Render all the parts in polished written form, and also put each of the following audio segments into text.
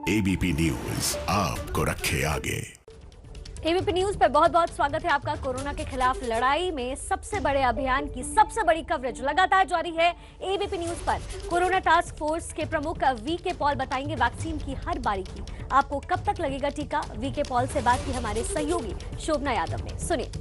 ABP news आपको रखे आगे। एबीपी न्यूज पर बहुत बहुत स्वागत है आपका। कोरोना के खिलाफ लड़ाई में सबसे बड़े अभियान की सबसे बड़ी कवरेज लगातार जारी है एबीपी न्यूज पर। कोरोना टास्क फोर्स के प्रमुख वीके पॉल बताएंगे वैक्सीन की हर बारीकी। आपको कब तक लगेगा टीका, वीके पॉल से बात की हमारे सहयोगी शोभना यादव ने। सुनिए।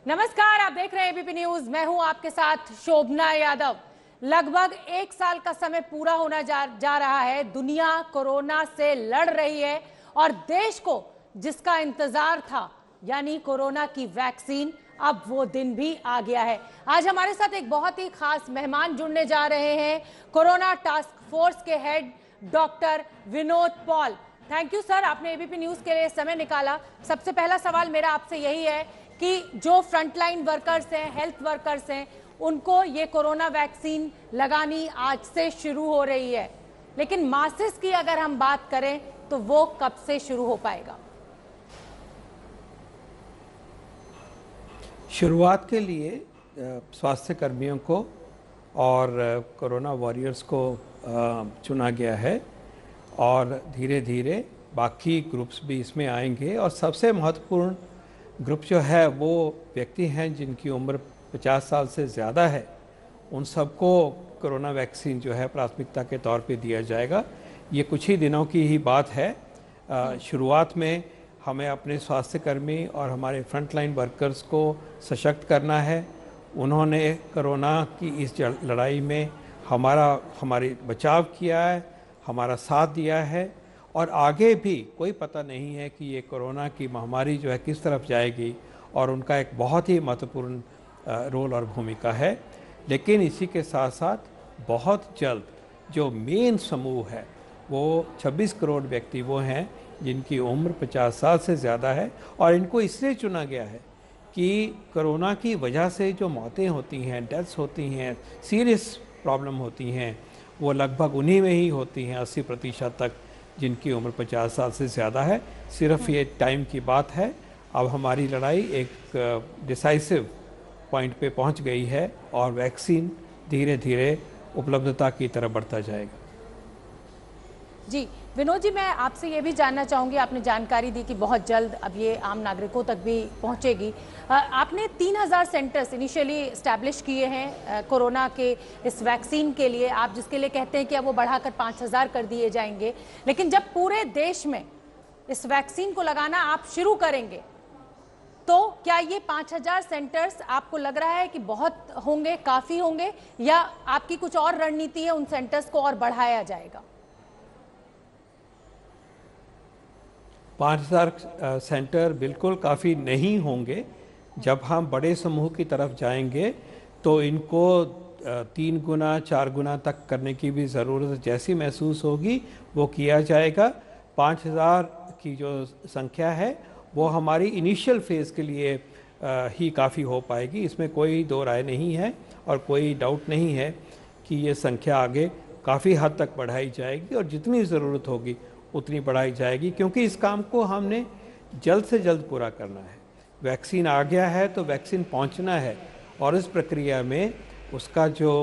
नमस्कार, आप देख रहे हैं एबीपी न्यूज। मैं हूं आपके साथ शोभना यादव। लगभग 1 साल का समय पूरा होना जा रहा है। दुनिया कोरोना से लड़ रही है और देश को जिसका इंतजार था, यानी कोरोना की वैक्सीन, अब वो दिन भी आ गया है। आज हमारे साथ एक बहुत ही खास मेहमान जुड़ने जा रहे हैं, कोरोना टास्क फोर्स के head doctor Vinod Paul. Thank you sir, आपने एबीपी न्यूज के लिए समय निकाला। सबसे पहला सवाल मेरा आपसे यही है कि जो फ्रंटलाइन वर्कर्स हैं, हेल्थ वर्कर्स हैं, उनको ये कोरोना वैक्सीन लगानी आज से शुरू हो रही है, लेकिन मासेस की अगर हम बात करें तो वो कब से शुरू हो पाएगा? शुरुआत के लिए स्वास्थ्य कर्मियों को और कोरोना वॉरियर्स को चुना गया है और धीरे धीरे बाकी ग्रुप्स भी इसमें आएंगे। और सबसे महत्वपूर्ण ग्रुप जो है वो व्यक्ति हैं जिनकी उम्र 50 साल से ज़्यादा है। उन सबको कोरोना वैक्सीन जो है प्राथमिकता के तौर पे दिया जाएगा। ये कुछ ही दिनों की ही बात है। शुरुआत में हमें अपने स्वास्थ्य कर्मी और हमारे फ्रंटलाइन वर्कर्स को सशक्त करना है। उन्होंने कोरोना की इस लड़ाई में हमारी बचाव किया है, हमारा साथ दिया है और आगे भी कोई पता नहीं है कि ये कोरोना की महामारी जो है किस तरफ जाएगी, और उनका एक बहुत ही महत्वपूर्ण रोल और भूमिका है। लेकिन इसी के साथ साथ बहुत जल्द जो मेन समूह है वो 26 करोड़ व्यक्ति वो हैं जिनकी उम्र 50 साल से ज़्यादा है, और इनको इसलिए चुना गया है कि कोरोना की वजह से जो मौतें होती हैं, डेथ्स होती हैं, सीरियस प्रॉब्लम होती हैं, वो लगभग उन्हीं में ही होती हैं 80% तक जिनकी उम्र 50 साल से ज़्यादा है। सिर्फ ये टाइम की बात है। अब हमारी लड़ाई एक डिसाइसिव पॉइंट पे पहुंच गई है और वैक्सीन धीरे धीरे उपलब्धता की तरफ बढ़ता जाएगा। जी विनोद जी, मैं आपसे ये भी जानना चाहूँगी, आपने जानकारी दी कि बहुत जल्द अब ये आम नागरिकों तक भी पहुँचेगी। आपने 3000 सेंटर्स इनिशियली इस्टेब्लिश किए हैं कोरोना के इस वैक्सीन के लिए, आप जिसके लिए कहते हैं कि अब वो बढ़ाकर 5000 कर दिए जाएंगे। लेकिन जब पूरे देश में इस वैक्सीन को लगाना आप शुरू करेंगे तो क्या ये 5000 सेंटर्स आपको लग रहा है कि बहुत होंगे, काफ़ी होंगे, या आपकी कुछ और रणनीति है, उन सेंटर्स को और बढ़ाया जाएगा? 5000 सेंटर बिल्कुल काफ़ी नहीं होंगे। जब हम बड़े समूह की तरफ जाएंगे तो इनको 3 गुना 4 गुना तक करने की भी ज़रूरत जैसी महसूस होगी वो किया जाएगा। 5000 की जो संख्या है वो हमारी इनिशियल फेज़ के लिए ही काफ़ी हो पाएगी, इसमें कोई दो राय नहीं है और कोई डाउट नहीं है कि ये संख्या आगे काफ़ी हद तक बढ़ाई जाएगी और जितनी ज़रूरत होगी उतनी बढ़ाई जाएगी, क्योंकि इस काम को हमने जल्द से जल्द पूरा करना है। वैक्सीन आ गया है तो वैक्सीन पहुंचना है और इस प्रक्रिया में उसका जो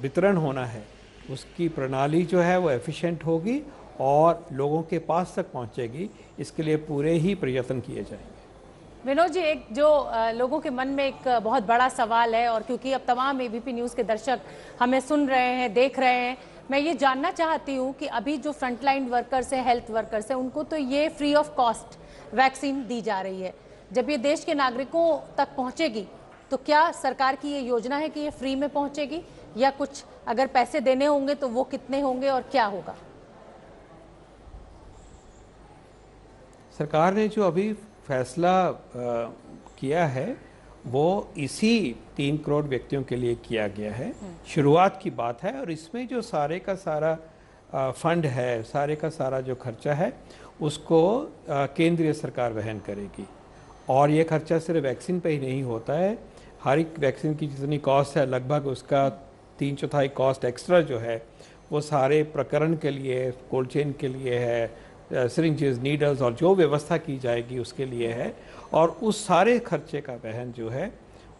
वितरण होना है उसकी प्रणाली जो है वो एफिशिएंट होगी और लोगों के पास तक पहुंचेगी। इसके लिए पूरे ही प्रयत्न किए जाएंगे। विनोद जी, एक जो लोगों के मन में एक बहुत बड़ा सवाल है, और क्योंकि अब तमाम एबीपी न्यूज़ के दर्शक हमें सुन रहे हैं, देख रहे हैं, मैं ये जानना चाहती हूँ कि अभी जो फ्रंटलाइन वर्कर्स हैं, हेल्थ वर्कर्स हैं, उनको तो ये फ्री ऑफ कॉस्ट वैक्सीन दी जा रही है। जब ये देश के नागरिकों तक पहुँचेगी तो क्या सरकार की ये योजना है कि ये फ्री में पहुँचेगी, या कुछ अगर पैसे देने होंगे तो वो कितने होंगे और क्या होगा? सरकार ने जो अभी फैसला किया है वो इसी 3 करोड़ व्यक्तियों के लिए किया गया है। शुरुआत की बात है और इसमें जो सारे का सारा फंड है, सारे का सारा जो खर्चा है उसको केंद्रीय सरकार वहन करेगी। और ये खर्चा सिर्फ वैक्सीन पे ही नहीं होता है, हर एक वैक्सीन की जितनी कॉस्ट है लगभग उसका 3/4 कॉस्ट एक्स्ट्रा जो है वो सारे प्रकरण के लिए, कोल्ड चेन के लिए है, सिरिंजेस, नीडल्स और जो व्यवस्था की जाएगी उसके लिए है। और उस सारे खर्चे का वहन जो है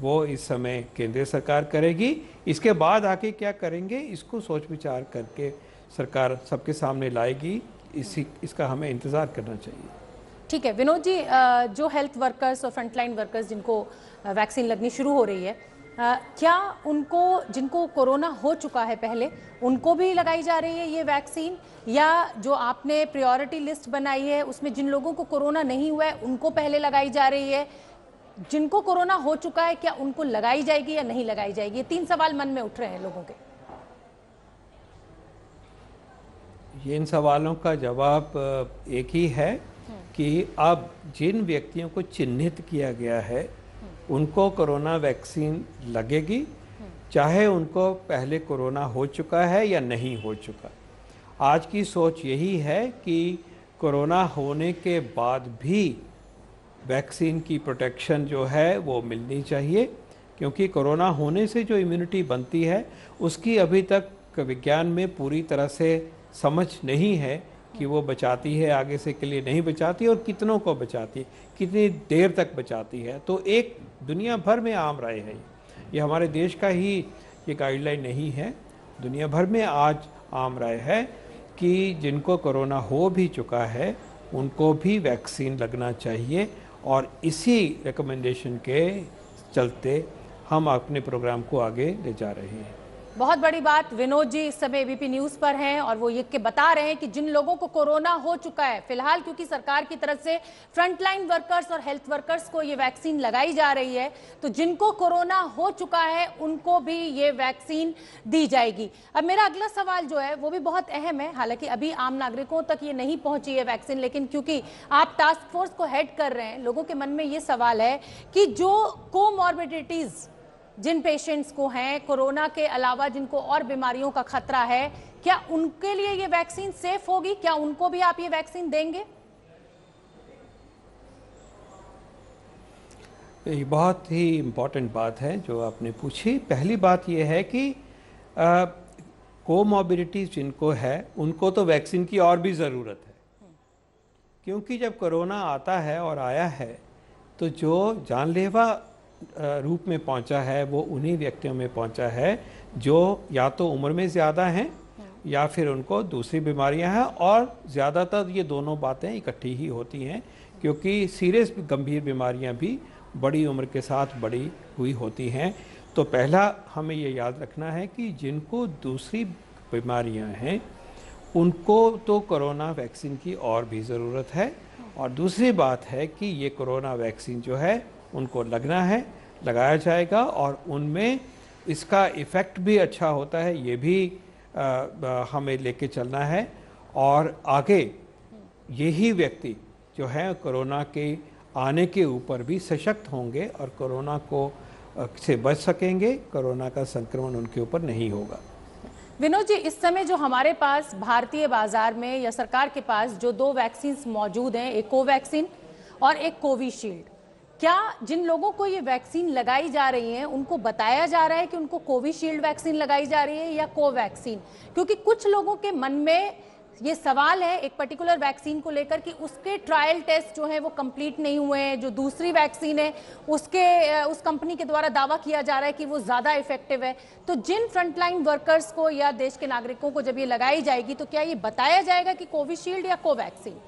वो इस समय केंद्रीय सरकार करेगी। इसके बाद आके क्या करेंगे इसको सोच विचार करके सरकार सबके सामने लाएगी, इसका हमें इंतज़ार करना चाहिए। ठीक है विनोद जी, जो हेल्थ वर्कर्स और फ्रंटलाइन वर्कर्स जिनको वैक्सीन लगनी शुरू हो रही है, क्या उनको, जिनको कोरोना हो चुका है पहले, उनको भी लगाई जा रही है ये वैक्सीन, या जो आपने प्रायोरिटी लिस्ट बनाई है उसमें जिन लोगों को कोरोना नहीं हुआ है उनको पहले लगाई जा रही है? जिनको कोरोना हो चुका है क्या उनको लगाई जाएगी या नहीं लगाई जाएगी? ये 3 सवाल मन में उठ रहे हैं लोगों के। ये इन सवालों का जवाब एक ही है कि अब जिन व्यक्तियों को चिन्हित किया गया है उनको कोरोना वैक्सीन लगेगी, चाहे उनको पहले कोरोना हो चुका है या नहीं हो चुका। आज की सोच यही है कि कोरोना होने के बाद भी वैक्सीन की प्रोटेक्शन जो है वो मिलनी चाहिए, क्योंकि कोरोना होने से जो इम्यूनिटी बनती है उसकी अभी तक विज्ञान में पूरी तरह से समझ नहीं है कि वो बचाती है, आगे से के लिए नहीं बचाती और कितनों को बचाती है, कितनी देर तक बचाती है। तो एक दुनिया भर में आम राय है, ये हमारे देश का ही ये गाइडलाइन नहीं है, दुनिया भर में आज आम राय है कि जिनको कोरोना हो भी चुका है उनको भी वैक्सीन लगना चाहिए। और इसी रिकमेंडेशन के चलते हम अपने प्रोग्राम को आगे ले जा रहे हैं। बहुत बड़ी बात, विनोद जी इस समय एबीपी न्यूज पर हैं और वो ये बता रहे हैं कि जिन लोगों को कोरोना हो चुका है फिलहाल, क्योंकि सरकार की तरफ से फ्रंटलाइन वर्कर्स और हेल्थ वर्कर्स को ये वैक्सीन लगाई जा रही है, तो जिनको कोरोना हो चुका है उनको भी ये वैक्सीन दी जाएगी। अब मेरा अगला सवाल जो है वो भी बहुत अहम है, हालांकि अभी आम नागरिकों तक ये नहीं पहुंची है वैक्सीन, लेकिन क्योंकि आप टास्क फोर्स को हेड कर रहे हैं, लोगों के मन में ये सवाल है कि जो कोमॉर्बिडिटीज जिन पेशेंट्स को हैं, कोरोना के अलावा जिनको और बीमारियों का खतरा है, क्या उनके लिए ये वैक्सीन सेफ होगी? क्या उनको भी आप ये वैक्सीन देंगे? ये बहुत ही इम्पोर्टेंट बात है जो आपने पूछी। पहली बात ये है कि कोमॉर्बिडिटीज जिनको है उनको तो वैक्सीन की और भी ज़रूरत है, क्योंकि जब कोरोना आता है और आया है तो जो जानलेवा रूप में पहुंचा है वो उन्हीं व्यक्तियों में पहुंचा है जो या तो उम्र में ज़्यादा हैं या फिर उनको दूसरी बीमारियां हैं, और ज़्यादातर ये दोनों बातें इकट्ठी ही होती हैं, क्योंकि सीरियस गंभीर बीमारियां भी बड़ी उम्र के साथ बड़ी हुई होती हैं। तो पहला हमें ये याद रखना है कि जिनको दूसरी बीमारियां हैं उनको तो कोरोना वैक्सीन की और भी ज़रूरत है। और दूसरी बात है कि ये कोरोना वैक्सीन जो है उनको लगना है, लगाया जाएगा, और उनमें इसका इफ़ेक्ट भी अच्छा होता है, ये भी हमें लेके चलना है। और आगे यही व्यक्ति जो है कोरोना के आने के ऊपर भी सशक्त होंगे और कोरोना को से बच सकेंगे, कोरोना का संक्रमण उनके ऊपर नहीं होगा। विनोद जी, इस समय जो हमारे पास भारतीय बाजार में या सरकार के पास जो 2 वैक्सीन मौजूद हैं, एक कोवैक्सीन और एक कोविशील्ड, क्या जिन लोगों को ये वैक्सीन लगाई जा रही है उनको बताया जा रहा है कि उनको कोविशील्ड वैक्सीन लगाई जा रही है या कोवैक्सीन? क्योंकि कुछ लोगों के मन में ये सवाल है एक पर्टिकुलर वैक्सीन को लेकर कि उसके ट्रायल टेस्ट जो है वो कंप्लीट नहीं हुए हैं, जो दूसरी वैक्सीन है उस कंपनी के द्वारा दावा किया जा रहा है कि वो ज़्यादा इफेक्टिव है। तो जिन फ्रंटलाइन वर्कर्स को या देश के नागरिकों को जब ये लगाई जाएगी तो क्या ये बताया जाएगा कि कोविशील्ड या कोवैक्सीन?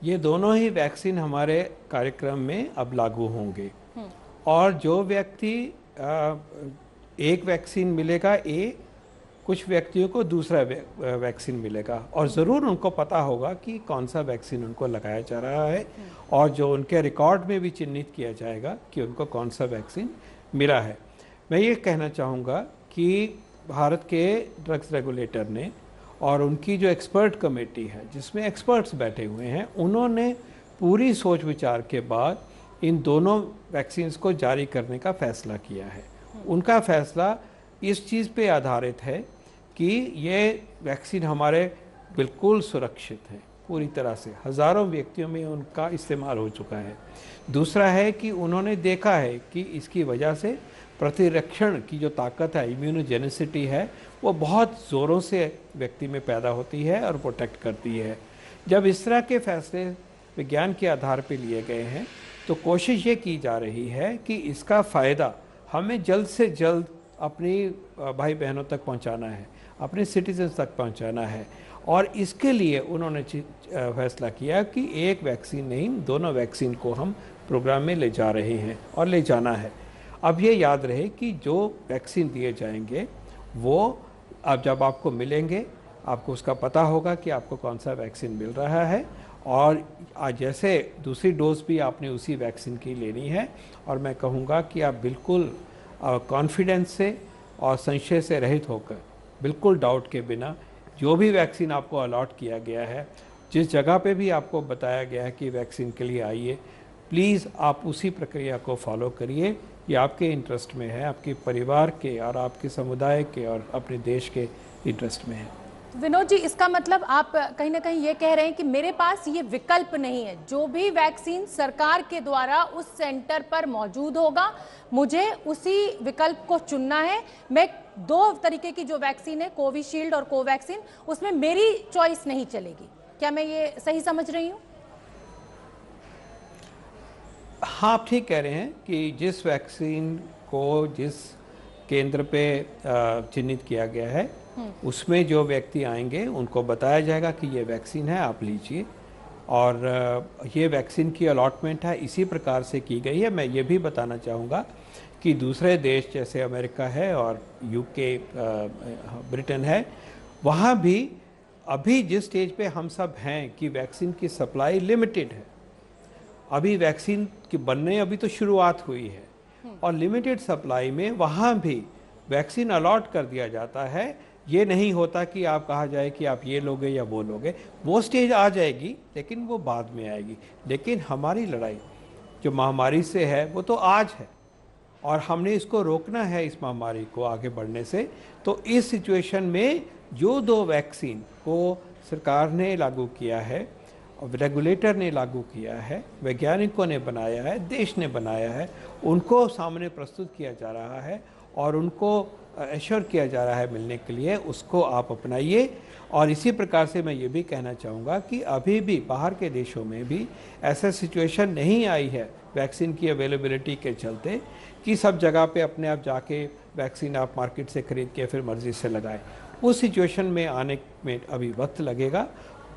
ये दोनों ही वैक्सीन हमारे कार्यक्रम में अब लागू होंगे, और जो व्यक्ति एक वैक्सीन मिलेगा, कुछ व्यक्तियों को दूसरा वैक्सीन मिलेगा, और ज़रूर उनको पता होगा कि कौन सा वैक्सीन उनको लगाया जा रहा है, और जो उनके रिकॉर्ड में भी चिन्हित किया जाएगा कि उनको कौन सा वैक्सीन मिला है। मैं ये कहना चाहूँगा कि भारत के ड्रग्स रेगुलेटर ने और उनकी जो एक्सपर्ट कमेटी है जिसमें एक्सपर्ट्स बैठे हुए हैं, उन्होंने पूरी सोच विचार के बाद इन दोनों वैक्सीन्स को जारी करने का फैसला किया है। उनका फैसला इस चीज़ पे आधारित है कि ये वैक्सीन हमारे बिल्कुल सुरक्षित है, पूरी तरह से हज़ारों व्यक्तियों में उनका इस्तेमाल हो चुका है। दूसरा है कि उन्होंने देखा है कि इसकी वजह से प्रतिरक्षण की जो ताकत है, इम्यूनोजेनिसिटी है, वो बहुत ज़ोरों से व्यक्ति में पैदा होती है और प्रोटेक्ट करती है। जब इस तरह के फैसले विज्ञान के आधार पर लिए गए हैं तो कोशिश ये की जा रही है कि इसका फ़ायदा हमें जल्द से जल्द अपनी भाई बहनों तक पहुंचाना है, अपने सिटीजन्स तक पहुंचाना है। और इसके लिए उन्होंने फैसला किया कि एक वैक्सीन नहीं, दोनों वैक्सीन को हम प्रोग्राम में ले जा रहे हैं और ले जाना है। अब ये याद रहे कि जो वैक्सीन दिए जाएंगे वो अब जब आपको मिलेंगे आपको उसका पता होगा कि आपको कौन सा वैक्सीन मिल रहा है, और जैसे दूसरी डोज भी आपने उसी वैक्सीन की लेनी है। और मैं कहूँगा कि आप बिल्कुल कॉन्फिडेंस से और संशय से रहित होकर, बिल्कुल डाउट के बिना, जो भी वैक्सीन आपको अलॉट किया गया है, जिस जगह पे भी आपको बताया गया है कि वैक्सीन के लिए आइए, प्लीज़ आप उसी प्रक्रिया को फॉलो करिए। ये आपके इंटरेस्ट में है, आपके परिवार के और आपके समुदाय के और अपने देश के इंटरेस्ट में है। विनोद जी, इसका मतलब आप कहीं ना कहीं ये कह रहे हैं कि मेरे पास ये विकल्प नहीं है, जो भी वैक्सीन सरकार के द्वारा उस सेंटर पर मौजूद होगा मुझे उसी विकल्प को चुनना है। मैं 2 तरीके की जो वैक्सीन है, कोविशील्ड और कोवैक्सीन, उसमें मेरी चॉइस नहीं चलेगी। क्या मैं ये सही समझ रही हूँ? हाँ, आप ठीक कह रहे हैं कि जिस वैक्सीन को जिस केंद्र पे चिन्हित किया गया है उसमें जो व्यक्ति आएंगे उनको बताया जाएगा कि ये वैक्सीन है, आप लीजिए। और ये वैक्सीन की अलॉटमेंट है इसी प्रकार से की गई है। मैं ये भी बताना चाहूँगा कि दूसरे देश जैसे अमेरिका है और यूके, ब्रिटेन है, वहाँ भी अभी जिस स्टेज पे हम सब हैं कि वैक्सीन की सप्लाई लिमिटेड है, अभी वैक्सीन की बनने अभी तो शुरुआत हुई है, और लिमिटेड सप्लाई में वहाँ भी वैक्सीन अलॉट कर दिया जाता है। ये नहीं होता कि आप कहा जाए कि आप ये लोगे या वो लोगे, वो स्टेज आ जाएगी लेकिन वो बाद में आएगी। लेकिन हमारी लड़ाई जो महामारी से है वो तो आज है, और हमने इसको रोकना है, इस महामारी को आगे बढ़ने से। तो इस सिचुएशन में जो 2 वैक्सीन को सरकार ने लागू किया है, रेगुलेटर ने लागू किया है, वैज्ञानिकों ने बनाया है, देश ने बनाया है, उनको सामने प्रस्तुत किया जा रहा है और उनको एश्योर किया जा रहा है मिलने के लिए, उसको आप अपनाइए। और इसी प्रकार से मैं ये भी कहना चाहूँगा कि अभी भी बाहर के देशों में भी ऐसा सिचुएशन नहीं आई है वैक्सीन की अवेलेबिलिटी के चलते कि सब जगह पे अपने आप जाके वैक्सीन आप मार्केट से खरीद के फिर मर्जी से लगाएं। उस सिचुएशन में आने में अभी वक्त लगेगा,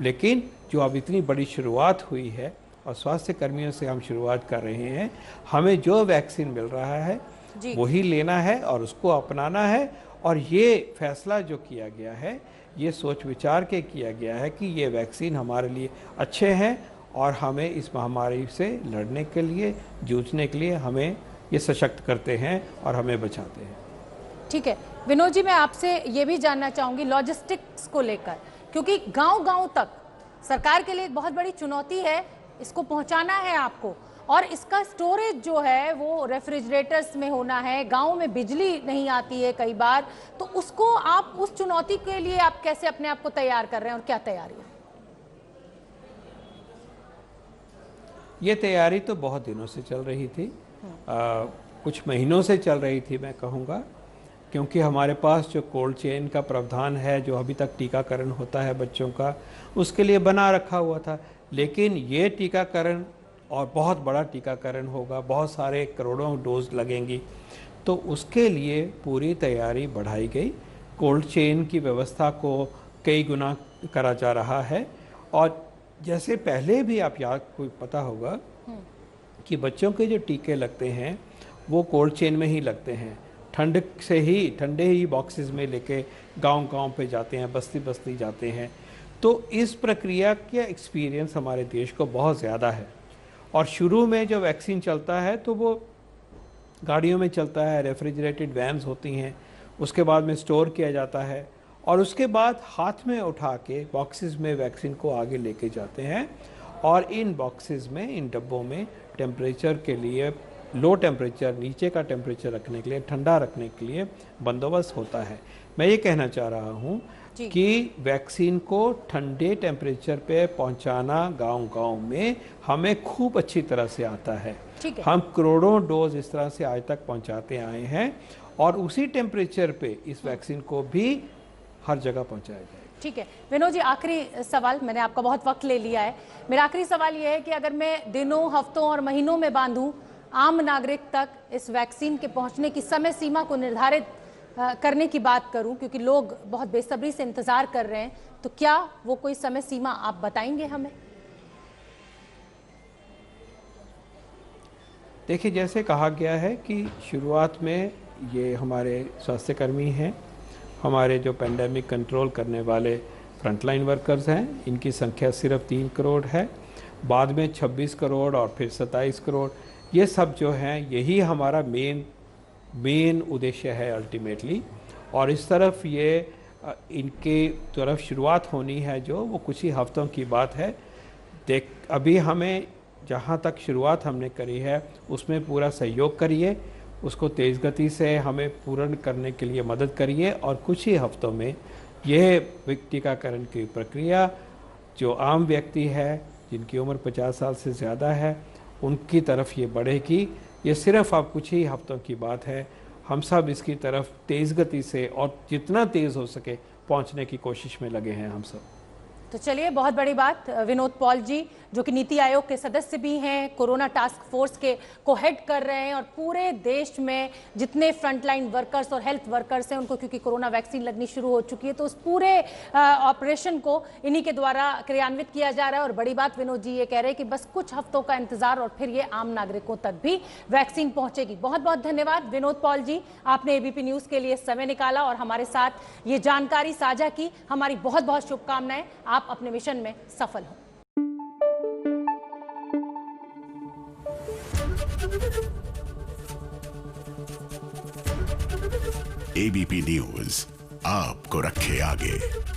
लेकिन जो अब इतनी बड़ी शुरुआत हुई है और स्वास्थ्य कर्मियों से हम शुरुआत कर रहे हैं, हमें जो वैक्सीन मिल रहा है वही लेना है और उसको अपनाना है। और ये फैसला जो किया गया है ये सोच विचार के किया गया है कि ये वैक्सीन हमारे लिए अच्छे हैं और हमें इस महामारी से लड़ने के लिए, जूझने के लिए हमें ये सशक्त करते हैं और हमें बचाते हैं। ठीक है विनोद जी, मैं आपसे ये भी जानना चाहूँगी लॉजिस्टिक्स को लेकर, क्योंकि गांव-गांव तक सरकार के लिए एक बहुत बड़ी चुनौती है, इसको पहुंचाना है आपको, और इसका स्टोरेज जो है वो रेफ्रिजरेटर्स में होना है। गांव में बिजली नहीं आती है कई बार, तो उसको आप, उस चुनौती के लिए आप कैसे अपने आप को तैयार कर रहे हैं और क्या तैयारी है? ये तैयारी तो बहुत दिनों से चल रही थी, कुछ महीनों से चल रही थी मैं कहूँगा, क्योंकि हमारे पास जो कोल्ड चेन का प्रावधान है, जो अभी तक टीकाकरण होता है बच्चों का, उसके लिए बना रखा हुआ था। लेकिन ये टीकाकरण और बहुत बड़ा टीकाकरण होगा, बहुत सारे करोड़ों डोज लगेंगी, तो उसके लिए पूरी तैयारी बढ़ाई गई। कोल्ड चेन की व्यवस्था को कई गुना करा जा रहा है। और जैसे पहले भी आप याद कोई पता होगा कि बच्चों के जो टीके लगते हैं वो कोल्ड चेन में ही लगते हैं, ठंड से ही, ठंडे ही बॉक्सेस में लेके गांव-गांव पे जाते हैं, बस्ती बस्ती जाते हैं। तो इस प्रक्रिया का एक्सपीरियंस हमारे देश को बहुत ज़्यादा है। और शुरू में जो वैक्सीन चलता है तो वो गाड़ियों में चलता है, रेफ्रिजरेटेड वैन्स होती हैं, उसके बाद में स्टोर किया जाता है और उसके बाद हाथ में उठा के बॉक्सेस में वैक्सीन को आगे लेके जाते हैं। और इन बॉक्सेस में, इन डब्बों में टेम्परेचर के लिए, लो टेम्परेचर, नीचे का टेम्परेचर रखने के लिए, ठंडा रखने के लिए बंदोबस्त होता है। मैं ये कहना चाह रहा हूँ कि वैक्सीन को ठंडे टेम्परेचर पे पहुंचाना गांव-गांव में हमें खूब अच्छी तरह से आता है। हम करोड़ों डोज इस तरह से आज तक पहुंचाते आए हैं और उसी टेम्परेचर पे इस वैक्सीन को भी हर जगह पहुंचाया जाएगा। ठीक है विनोद जी, आखिरी सवाल, मैंने आपका बहुत वक्त ले लिया है। मेरा आखिरी सवाल ये है कि अगर मैं दिनों, हफ्तों और महीनों में बांधूं आम नागरिक तक इस वैक्सीन के पहुंचने की समय सीमा को निर्धारित करने की बात करूं, क्योंकि लोग बहुत बेसब्री से इंतजार कर रहे हैं, तो क्या वो कोई समय सीमा आप बताएंगे हमें? देखिए, जैसे कहा गया है कि शुरुआत में ये हमारे स्वास्थ्यकर्मी हैं, हमारे जो पेंडेमिक कंट्रोल करने वाले फ्रंटलाइन वर्कर्स हैं, इनकी संख्या सिर्फ 3 करोड़ है। बाद में 26 करोड़ और फिर 27 करोड़, ये सब जो हैं यही हमारा मेन उद्देश्य है अल्टीमेटली। और इस तरफ ये इनके तरफ शुरुआत होनी है जो वो कुछ ही हफ्तों की बात है। अभी हमें जहाँ तक शुरुआत हमने करी है उसमें पूरा सहयोग करिए, उसको तेज़ गति से हमें पूर्ण करने के लिए मदद करिए, और कुछ ही हफ्तों में यह टीकाकरण की प्रक्रिया जो आम व्यक्ति है जिनकी उम्र 50 साल से ज़्यादा है उनकी तरफ ये बढ़ेगी। ये सिर्फ अब कुछ ही हफ्तों की बात है। हम सब इसकी तरफ तेज़ गति से और जितना तेज़ हो सके पहुंचने की कोशिश में लगे हैं हम सब। तो चलिए, बहुत बड़ी बात, विनोद पॉल जी जो कि नीति आयोग के सदस्य भी हैं, कोरोना टास्क फोर्स के को हेड कर रहे हैं, और पूरे देश में जितने फ्रंटलाइन वर्कर्स और हेल्थ वर्कर्स हैं उनको क्योंकि कोरोना वैक्सीन लगनी शुरू हो चुकी है, तो उस पूरे ऑपरेशन को इन्हीं के द्वारा क्रियान्वित किया जा रहा है। और बड़ी बात विनोद जी ये कह रहे हैं कि बस कुछ हफ्तों का इंतजार और फिर ये आम नागरिकों तक भी वैक्सीन पहुंचेगी। बहुत बहुत धन्यवाद विनोद पॉल जी, आपने एबीपी न्यूज के लिए समय निकाला और हमारे साथ ये जानकारी साझा की। हमारी बहुत बहुत शुभकामनाएं, आप अपने मिशन में सफल हो। एबीपी न्यूज आपको रखे आगे।